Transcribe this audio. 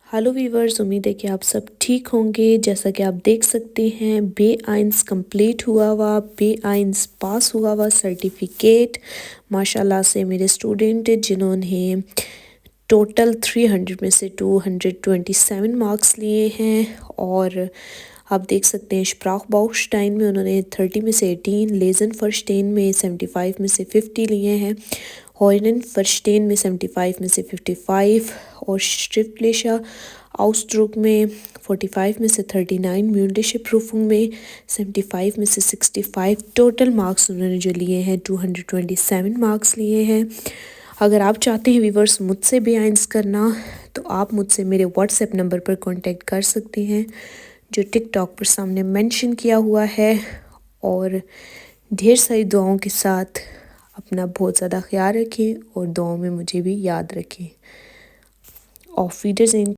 Hello viewers, उम्मीद है कि आप सब ठीक होंगे। जैसा कि आप देख सकते हैं, बे आइंस कंप्लीट हुआ, बे आइंस पास हुआ सर्टिफिकेट माशाल्लाह से मेरे स्टूडेंट जिन्होंने टोटल 300 में से 227 मार्क्स लिए हैं। और आप देख सकते हैं स्प्राख बाउस्टाइन में उन्होंने 30 में से 18, लेजन फर्स्टेन में 75 में से 50 लिए हैं, हॉयनन फर्स्टेन में 75 में से 55 और श्रिफ्टलेशा आउस्ट्रुक में 45 में से 39, म्यूंडिशे प्रूफुंग में 75 में से 65। टोटल मार्क्स उन्होंने जो लिए हैं 227 मार्क्स लिए हैं। अगर आप चाहते हैं वीवर्स मुझसे बे आइंस करना तो आप मुझसे मेरे व्हाट्सएप नंबर पर कांटेक्ट कर सकते हैं जो टिकटॉक पर सामने मेंशन किया हुआ है। और ढेर सारी दुआओं के साथ अपना बहुत ज़्यादा ख्याल रखें और दुआओं में मुझे भी याद रखें। Of videos